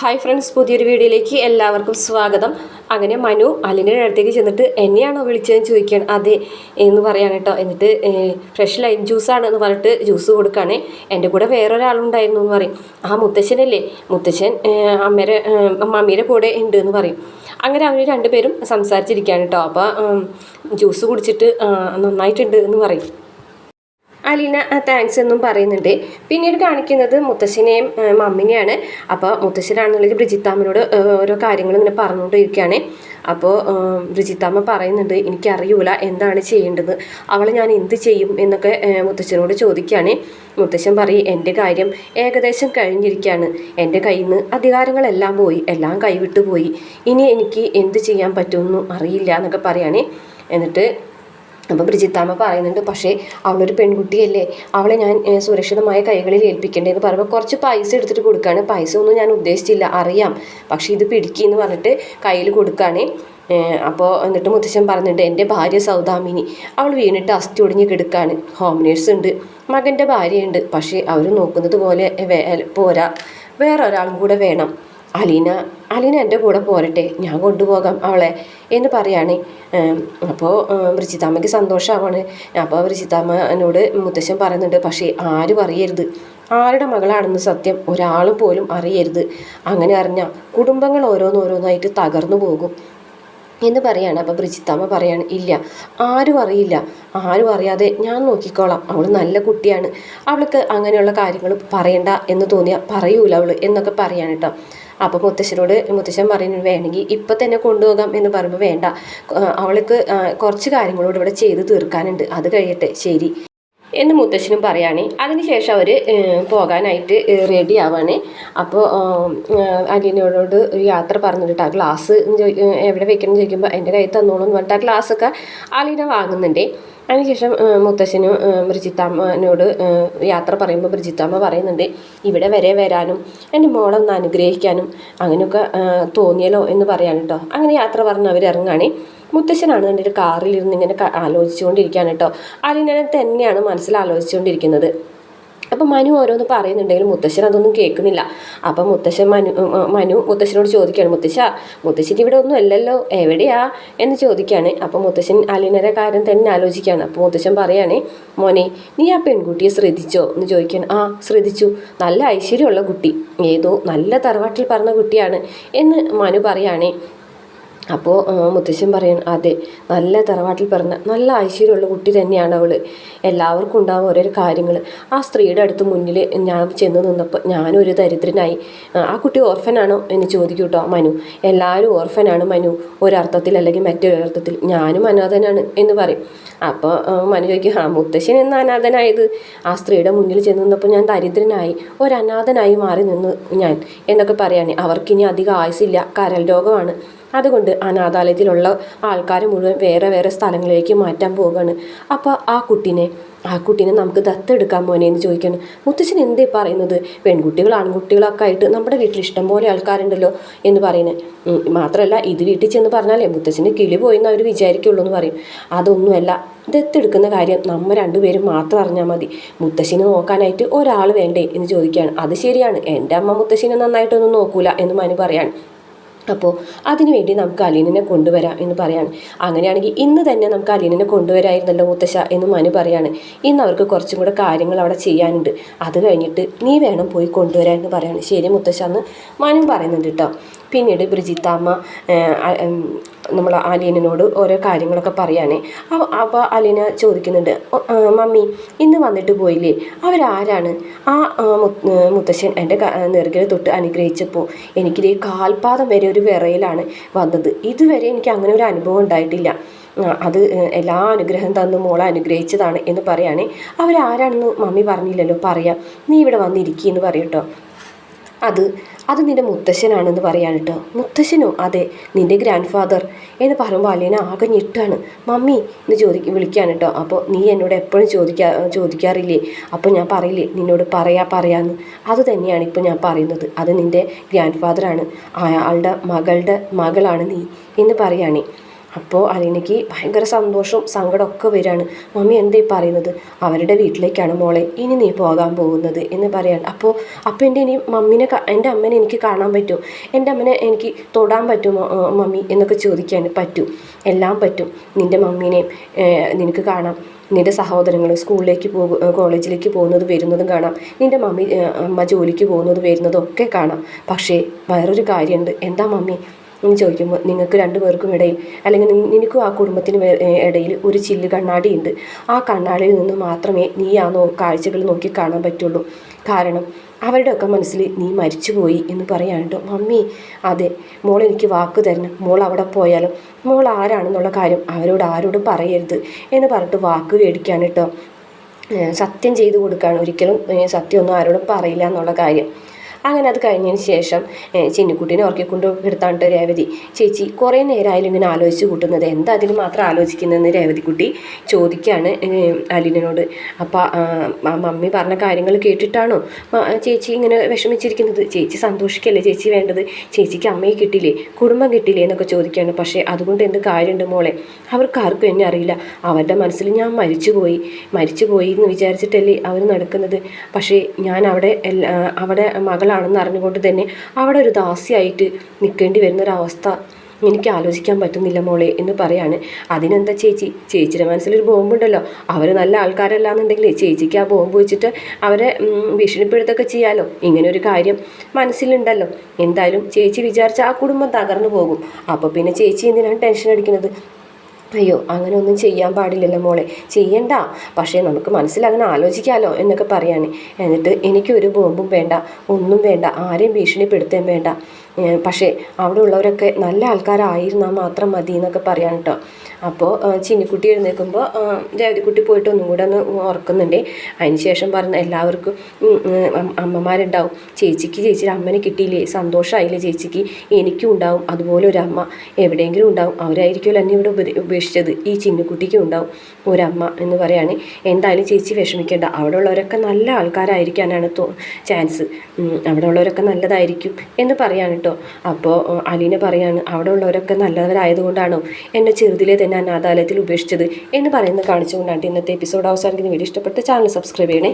Hi friends, പുതിയൊരു വീഡിയോയിലേക്ക് എല്ലാവർക്കും സ്വാഗതം. അങ്ങനെ മനു അലിൻ്റെ അടുത്തേക്ക് ചെന്നിട്ട് എന്നെയാണോ വിളിച്ചതെന്ന് ചോദിക്കുകയാണ്. അതെ എന്ന് പറയാൻ കേട്ടോ. എന്നിട്ട് ഫ്രഷ് ലൈം ജ്യൂസാണ് എന്ന് പറഞ്ഞിട്ട് ജ്യൂസ് കൊടുക്കുകയാണ്. എൻ്റെ കൂടെ വേറൊരാളുണ്ടായിരുന്നു എന്ന് പറയും. ആ മുത്തശ്ശനല്ലേ, മുത്തശ്ശൻ മമ്മിയുടെ കൂടെ ഉണ്ട് എന്ന് പറയും. അങ്ങനെ അവർ രണ്ടുപേരും സംസാരിച്ചിരിക്കുകയാണ് കേട്ടോ. അപ്പോൾ ജ്യൂസ് കുടിച്ചിട്ട് നന്നായിട്ടുണ്ട് എന്ന് പറയും. അലീന താങ്ക്സ് എന്നും പറയുന്നുണ്ട്. പിന്നീട് കാണിക്കുന്നത് മുത്തശ്ശനെയും മമ്മിനെയാണ്. അപ്പോൾ മുത്തശ്ശനാണെന്നുണ്ടെങ്കിൽ ബ്രിജിത്താമ്മനോട് ഓരോ കാര്യങ്ങൾ ഇങ്ങനെ പറഞ്ഞുകൊണ്ടിരിക്കുകയാണ്. അപ്പോൾ ബ്രിജിത്താമ്മ പറയുന്നുണ്ട്, എനിക്കറിയൂല എന്താണ് ചെയ്യേണ്ടത്, അവളെ ഞാൻ എന്ത് ചെയ്യും എന്നൊക്കെ മുത്തശ്ശനോട് ചോദിക്കുകയാണ്. മുത്തശ്ശൻ പറയും, എൻ്റെ കാര്യം ഏകദേശം കഴിഞ്ഞിരിക്കുകയാണ്, എൻ്റെ കയ്യിൽ നിന്ന് അധികാരങ്ങളെല്ലാം പോയി, എല്ലാം കൈവിട്ടു പോയി, ഇനി എനിക്ക് എന്ത് ചെയ്യാൻ പറ്റുമെന്നും അറിയില്ല എന്നൊക്കെ പറയുകയാണ്. എന്നിട്ട് അപ്പോൾ ബ്രിജിത്താമ്മ പറയുന്നുണ്ട്, പക്ഷേ അവളൊരു പെൺകുട്ടിയല്ലേ, അവളെ ഞാൻ സുരക്ഷിതമായ കൈകളിൽ ഏൽപ്പിക്കേണ്ടതെന്ന് പറയുമ്പോൾ കുറച്ച് പൈസ എടുത്തിട്ട് കൊടുക്കുകയാണ്. പൈസ ഒന്നും ഞാൻ ഉദ്ദേശിച്ചില്ല, അറിയാം, പക്ഷേ ഇത് പിടിക്കുമെന്ന് പറഞ്ഞിട്ട് കയ്യിൽ കൊടുക്കുകയാണ്. അപ്പോൾ എന്നിട്ട് മുത്തശ്ശൻ പറയുന്നുണ്ട്, എൻ്റെ ഭാര്യ സൗദാമിനി, അവൾ വീണിട്ട് അസ്ഥി ഒടിഞ്ഞ് കിടക്കുകയാണ്, ഹോം നേഴ്സ് ഉണ്ട്, മകൻ്റെ ഭാര്യയുണ്ട്, പക്ഷേ അവർ നോക്കുന്നത് പോലെ പോരാ, വേറൊരാളും കൂടെ വേണം. അലീന എൻ്റെ കൂടെ പോരട്ടെ, ഞാൻ കൊണ്ടുപോകാം അവളെ എന്ന് പറയാണ്. അപ്പോൾ ബ്രിജിത്താമ്മയ്ക്ക് സന്തോഷമാവാണ്. അപ്പോൾ ബ്രിജിത്താമ്മനോട് മുത്തശ്ശൻ പറയുന്നുണ്ട്, പക്ഷേ ആരും അറിയരുത്, ആരുടെ മകളാണെന്ന് സത്യം ഒരാളും പോലും അറിയരുത്, അങ്ങനെ അറിഞ്ഞാൽ കുടുംബങ്ങൾ ഓരോന്നോരോന്നായിട്ട് തകർന്നു പോകും എന്ന് പറയാണ്. അപ്പോൾ ബ്രിജിത്താമ്മ പറയാണ്, ഇല്ല, ആരും അറിയില്ല, ആരും അറിയാതെ ഞാൻ നോക്കിക്കോളാം, അവൾ നല്ല കുട്ടിയാണ്, അവൾക്ക് അങ്ങനെയുള്ള കാര്യങ്ങൾ പറയണ്ട എന്ന് തോന്നിയാൽ പറയൂല അവൾ എന്നൊക്കെ പറയാണ് കേട്ടോ. അപ്പോൾ മുത്തശ്ശൻ പറയുന്നത്, വേണമെങ്കിൽ ഇപ്പം തന്നെ കൊണ്ടുപോകാം എന്ന് പറയുമ്പോൾ വേണ്ട, അവൾക്ക് കുറച്ച് കാര്യങ്ങളോട് ഇവിടെ ചെയ്ത് തീർക്കാനുണ്ട്, അത് കഴിയട്ടെ, ശരി എന്ന് മുത്തശ്ശനും പറയുകയാണ്. അതിനുശേഷം അവർ പോകാനായിട്ട് റെഡി ആവാണ്. അപ്പോൾ അലീനയോട് യാത്ര പറഞ്ഞിട്ട് ആ ഗ്ലാസ് എവിടെ വെക്കണം എന്ന് ചോദിക്കുമ്പോൾ എൻ്റെ കയ്യിൽ തന്നോളൂ എന്ന് പറഞ്ഞിട്ട് ആ ഗ്ലാസ്സൊക്കെ അലീന വാങ്ങുന്നുണ്ട്. അതിനുശേഷം മുത്തശ്ശനും ബ്രിജിത്താമ്മനോട് യാത്ര പറയുമ്പോൾ ബ്രിജിത്താമ്മ പറയുന്നുണ്ട്, ഇവിടെ വരെ വരാനും എൻ്റെ മോളൊന്ന് അനുഗ്രഹിക്കാനും അങ്ങനെയൊക്കെ തോന്നിയല്ലോ എന്ന് പറയാൻ കേട്ടോ. അങ്ങനെ യാത്ര പറഞ്ഞ് അവർ ഇറങ്ങുകയാണ്. മുത്തശ്ശനാണ് കണ്ടിട്ട് കാറിലിരുന്ന് ഇങ്ങനെ ആലോചിച്ചുകൊണ്ടിരിക്കുകയാണ് കേട്ടോ. അലീനനെ തന്നെയാണ് മനസ്സിൽ ആലോചിച്ചുകൊണ്ടിരിക്കുന്നത്. അപ്പം മനു ഓരോന്ന് പറയുന്നുണ്ടെങ്കിലും മുത്തശ്ശൻ അതൊന്നും കേൾക്കുന്നില്ല. അപ്പം മനു മുത്തശ്ശനോട് ചോദിക്കുകയാണ്, മുത്തശ്ശിക്ക് ഇവിടെ ഒന്നും അല്ലല്ലോ, എവിടെയാ എന്ന് ചോദിക്കുകയാണ്. അപ്പം മുത്തശ്ശൻ അലീനയുടെ കാര്യം തന്നെ ആലോചിക്കുകയാണ്. അപ്പോൾ മുത്തശ്ശൻ പറയുകയാണ്, മോനെ നീ ആ പെൺകുട്ടിയെ ശ്രദ്ധിച്ചോ എന്ന് ചോദിക്കുകയാണ്. ആ ശ്രദ്ധിച്ചു, നല്ല ഐശ്വര്യമുള്ള കുട്ടി, ഏതോ നല്ല തറവാട്ടിൽ പറഞ്ഞ കുട്ടിയാണ് എന്ന് മനു പറയുകയാണ്. അപ്പോൾ മുത്തശ്ശൻ പറയണം, അതെ, നല്ല തറവാട്ടിൽ പറഞ്ഞ നല്ല ഐശ്വര്യമുള്ള കുട്ടി തന്നെയാണ് അവൾ, എല്ലാവർക്കും ഉണ്ടാവും ഓരോ കാര്യങ്ങൾ. ആ സ്ത്രീയുടെ അടുത്ത് മുന്നിൽ ഞാൻ ചെന്ന് നിന്നപ്പോൾ ഞാനൊരു ദരിദ്രനായി. ആ കുട്ടി ഓർഫനാണോ എന്ന് ചോദിക്കും കേട്ടോ മനു. എല്ലാവരും ഓർഫനാണ് മനു, ഒരർത്ഥത്തിൽ അല്ലെങ്കിൽ മറ്റൊരർത്ഥത്തിൽ, ഞാനും അനാഥനാണ് എന്ന് പറയും. അപ്പോൾ മനു ചോദിക്കും, ആ മുത്തശ്ശൻ എന്ന് അനാഥനായത്, ആ സ്ത്രീയുടെ മുന്നിൽ ചെന്ന് നിന്നപ്പോൾ ഞാൻ ദരിദ്രനായി, ഒരനാഥനായി മാറി നിന്ന് ഞാൻ എന്നൊക്കെ പറയുകയാണ്. അവർക്കിനി അധികം ആയുസില്ല, കരൾ രോഗമാണ്, അതുകൊണ്ട് അനാഥാലയത്തിലുള്ള ആൾക്കാർ മുഴുവൻ വേറെ വേറെ സ്ഥലങ്ങളിലേക്ക് മാറ്റാൻ പോവുകയാണ്. അപ്പോൾ ആ കുട്ടീനെ നമുക്ക് ദത്തെടുക്കാൻ മോനെ എന്ന് ചോദിക്കണം. മുത്തശ്ശൻ എന്തേ പറയുന്നത്, പെൺകുട്ടികൾ ആൺകുട്ടികളൊക്കെ ആയിട്ട് നമ്മുടെ വീട്ടിൽ ഇഷ്ടം പോലെ ആൾക്കാരുണ്ടല്ലോ എന്ന് പറയുന്നത്. മാത്രമല്ല ഇത് വീട്ടിൽ ചെന്ന് പറഞ്ഞാലേ മുത്തശ്ശന് കിളി പോയെന്ന് അവർ വിചാരിക്കുള്ളൂ എന്ന് പറയും. അതൊന്നുമല്ല, ദത്തെടുക്കുന്ന കാര്യം നമ്മൾ രണ്ടുപേരും മാത്രം അറിഞ്ഞാൽ മതി, മുത്തശ്ശിനെ നോക്കാനായിട്ട് ഒരാൾ വേണ്ടേ എന്ന് ചോദിക്കുകയാണ്. അത് ശരിയാണ്, എൻ്റെ അമ്മ മുത്തശ്ശിനെ നന്നായിട്ടൊന്നും നോക്കൂല എന്ന് മനു പറയാണ്. അപ്പോൾ അതിനുവേണ്ടി നമുക്ക് അലീനനെ കൊണ്ടുവരാം എന്ന് പറയാണ്. അങ്ങനെയാണെങ്കിൽ ഇന്ന് തന്നെ നമുക്ക് അലീനനെ കൊണ്ടുവരായിരുന്നല്ലോ മുത്തശ്ശ എന്ന് മനു പറയാണ്. ഇന്ന് അവർക്ക് കുറച്ചും കൂടെ കാര്യങ്ങൾ അവിടെ ചെയ്യാനുണ്ട്, അത് കഴിഞ്ഞിട്ട് നീ വേണം പോയി കൊണ്ടുവരാൻ എന്ന് പറയാണ്. ശരി മുത്തശ്ശ എന്ന് മനു പറയുന്നുണ്ട് കേട്ടോ. പിന്നീട് ബ്രിജിത്താമ്മ നമ്മൾ അലീനോട് ഓരോ കാര്യങ്ങളൊക്കെ പറയുകയാണ്. അപ്പോൾ അലീന ചോദിക്കുന്നുണ്ട്, മമ്മി ഇന്ന് വന്നിട്ട് പോയില്ലേ, അവരാരാണ്? ആ മുത്തശ്ശൻ എൻ്റെ നെറുകിൽ തൊട്ട് അനുഗ്രഹിച്ചപ്പോൾ എനിക്കിത് കാൽപാദം വരെ ഒരു വിറയിലാണ് വന്നത്. ഇതുവരെ എനിക്ക് അങ്ങനെ ഒരു അനുഭവം ഉണ്ടായിട്ടില്ല, അത് എല്ലാ അനുഗ്രഹം തന്നു മോളെ അനുഗ്രഹിച്ചതാണ് എന്ന് പറയുകയാണ്. അവരാരാണെന്ന് മമ്മി പറഞ്ഞില്ലല്ലോ, പറയാം, നീ ഇവിടെ വന്നിരിക്കുക എന്ന് പറയും കേട്ടോ. അത് നിൻ്റെ മുത്തശ്ശനാണെന്ന് പറയാൻ കേട്ടോ. മുത്തശ്ശനോ? അതെ, നിൻ്റെ ഗ്രാൻഡ് ഫാദർ എന്ന് പറയുമ്പോൾ അലീന ആകെ ഞെട്ടാണ്. മമ്മി എന്ന് വിളിക്കുകയാണ് കേട്ടോ. അപ്പോൾ നീ എന്നോട് എപ്പോഴും ചോദിക്കാറില്ലേ, അപ്പോൾ ഞാൻ പറയില്ലേ നിന്നോട് പറയാമെന്ന്, അത് തന്നെയാണ് ഇപ്പോൾ ഞാൻ പറയുന്നത്, അത് നിൻ്റെ ഗ്രാൻഡ് ഫാദറാണ്, അയാളുടെ മകളുടെ മകളാണ് നീ എന്ന് പറയുകയാണ്. അപ്പോൾ അലീനയ്ക്ക് ഭയങ്കര സന്തോഷവും സങ്കടമൊക്കെ വരികയാണ്. മമ്മി എന്തേ പറയുന്നത്? അവരുടെ വീട്ടിലേക്കാണ് മോളെ ഇനി നീ പോകാൻ പോകുന്നത് എന്ന് പറയാണ്. അപ്പോൾ എൻ്റെ ഇനി എൻ്റെ അമ്മനെ എനിക്ക് കാണാൻ പറ്റുമോ? എൻ്റെ അമ്മനെ എനിക്ക് തൊടാൻ പറ്റുമോ മമ്മി എന്നൊക്കെ ചോദിക്കാൻ. പറ്റും, എല്ലാം പറ്റും. നിൻ്റെ മമ്മീനെയും നിനക്ക് കാണാം. നിൻ്റെ സഹോദരങ്ങൾ സ്കൂളിലേക്ക് കോളേജിലേക്ക് പോകുന്നതും വരുന്നതും കാണാം. നിൻ്റെ അമ്മ ജോലിക്ക് പോകുന്നതും വരുന്നതും ഒക്കെ കാണാം. പക്ഷേ വേറൊരു കാര്യമുണ്ട്. എന്താ മമ്മി എന്ന് ചോദിക്കുമ്പോൾ, നിങ്ങൾക്ക് രണ്ടുപേർക്കും ഇടയിൽ, അല്ലെങ്കിൽ നിനക്കും ആ കുടുംബത്തിന് ഇടയിൽ ഒരു ചില്ല് കണ്ണാടി ഉണ്ട്. ആ കണ്ണാടിയിൽ നിന്ന് മാത്രമേ നീ ആ കാഴ്ചകൾ നോക്കി കാണാൻ പറ്റുള്ളൂ. കാരണം അവരുടെയൊക്കെ മനസ്സിൽ നീ മരിച്ചുപോയി എന്ന് പറയാനുണ്ടോ. മമ്മി അതെ, മോൾ എനിക്ക് വാക്ക് തരണം. മോൾ അവിടെ പോയാലും മോൾ ആരാണെന്നുള്ള കാര്യം ആരോടും പറയരുത് എന്ന് പറഞ്ഞിട്ട് വാക്ക് മേടിക്കാൻ കേട്ടോ. സത്യം ചെയ്തു കൊടുക്കുകയാണ്. ഒരിക്കലും സത്യമൊന്നും ആരോടും പറയില്ല എന്നുള്ള കാര്യം. അങ്ങനെ അത് കഴിഞ്ഞതിന് ശേഷം ചിന്നിക്കുട്ടീനെ ഉറക്കിക്കൊണ്ട് എടുത്താണ്ട് രേവതി, ചേച്ചി കുറേ നേരമായാലും ഇങ്ങനെ ആലോചിച്ച് കൂട്ടുന്നത്, എന്താ അതിന് മാത്രം ആലോചിക്കുന്നതെന്ന് രേവതിക്കുട്ടി ചോദിക്കുകയാണ് അലീനോട്. അപ്പോൾ മമ്മി പറഞ്ഞ കാര്യങ്ങൾ കേട്ടിട്ടാണോ ചേച്ചി ഇങ്ങനെ വിഷമിച്ചിരിക്കുന്നത്? ചേച്ചി സന്തോഷിക്കല്ലേ ചേച്ചി വേണ്ടത്? ചേച്ചിക്ക് അമ്മയെ കിട്ടിയില്ലേ, കുടുംബം കിട്ടിയില്ലേ എന്നൊക്കെ ചോദിക്കുകയാണ്. പക്ഷേ അതുകൊണ്ട് എന്ത് കാര്യമുണ്ട് മോളെ? അവർക്ക് ആർക്കും എന്നെ അറിയില്ല. അവരുടെ മനസ്സിൽ ഞാൻ മരിച്ചുപോയി എന്ന് വിചാരിച്ചിട്ടല്ലേ അവർ നടക്കുന്നത്. പക്ഷേ ഞാൻ അവിടെ മകളാണെന്ന് അറിഞ്ഞുകൊണ്ട് തന്നെ അവിടെ ഒരു ദാസിയായിട്ട് നിൽക്കേണ്ടി വരുന്നൊരവസ്ഥ എനിക്ക് ആലോചിക്കാൻ പറ്റുന്നില്ല മോളെ എന്ന് പറയാണ്. അതിനെന്താ ചേച്ചിയുടെ മനസ്സിലൊരു ബോംബുണ്ടല്ലോ. അവർ നല്ല ആൾക്കാരല്ലാന്നുണ്ടെങ്കിൽ ചേച്ചിക്ക് ആ ബോംബ് വെച്ചിട്ട് അവരെ ഭീഷണിപ്പെടുത്തൊക്കെ ചെയ്യാലോ. ഇങ്ങനെ ഒരു കാര്യം മനസ്സിലുണ്ടല്ലോ. എന്തായാലും ചേച്ചി വിചാരിച്ച ആ കുടുംബം തകർന്നു പോകും. അപ്പോൾ പിന്നെ ചേച്ചി എന്തിനാണ് ടെൻഷൻ അടിക്കുന്നത്? അയ്യോ, അങ്ങനെ ഒന്നും ചെയ്യാൻ പാടില്ലല്ലോ മോളെ. ചെയ്യണ്ട, പക്ഷേ നമുക്ക് മനസ്സിലങ്ങനെ ആലോചിക്കാമല്ലോ എന്നൊക്കെ പറയാണ്. എന്നിട്ട് എനിക്കൊരു ബോംബും വേണ്ട, ഒന്നും വേണ്ട, ആരെയും ഭീഷണിപ്പെടുത്തേം വേണ്ട. പക്ഷേ അവിടെ ഉള്ളവരൊക്കെ നല്ല ആൾക്കാരായിരുന്നാൽ മാത്രം മതി എന്നൊക്കെ പറയാൻ കേട്ടോ. അപ്പോൾ ചിന്നിക്കുട്ടി എഴുന്നേൽക്കുമ്പോൾ രേവതിക്കുട്ടി പോയിട്ട് ഒന്നും കൂടെ ഒന്ന് ഓർക്കുന്നുണ്ട്. അതിന് ശേഷം പറഞ്ഞ എല്ലാവർക്കും അമ്മമാരുണ്ടാവും. ചേച്ചിയുടെ അമ്മനെ കിട്ടിയില്ലേ, സന്തോഷമായില്ലേ ചേച്ചിക്ക്? എനിക്കും ഉണ്ടാവും അതുപോലെ ഒരു അമ്മ, എവിടെയെങ്കിലും ഉണ്ടാവും. അവരായിരിക്കുമല്ലോ എന്നെ ഇവിടെ ഉപേക്ഷിച്ചത്. ഈ ചിന്നിക്കുട്ടിക്കും ഉണ്ടാവും ഒരമ്മ എന്ന് പറയാണ്. എന്തായാലും ചേച്ചി വിഷമിക്കേണ്ട, അവിടെ ഉള്ളവരൊക്കെ നല്ല ആൾക്കാരായിരിക്കാനാണ് ചാൻസ്. അവിടെ ഉള്ളവരൊക്കെ നല്ലതായിരിക്കും എന്ന് പറയാണ് കേട്ടോ. അപ്പോൾ അലീന പറയാണ്, അവിടെ ഉള്ളവരൊക്കെ നല്ലവരായതുകൊണ്ടാണോ എന്നെ ചെറുതിലെ തന്നെ അനാഥാലയത്തിൽ ഉപേക്ഷിച്ചത് എന്ന് പറയുന്നത് കാണിച്ചുകൊണ്ടാണ് ഇന്നത്തെ എപ്പിസോഡ് അവസാനിക്കുന്ന. വീഡിയോ ഇഷ്ടപ്പെട്ട ചാനൽ സബ്സ്ക്രൈബ് ചെയ്യണേ.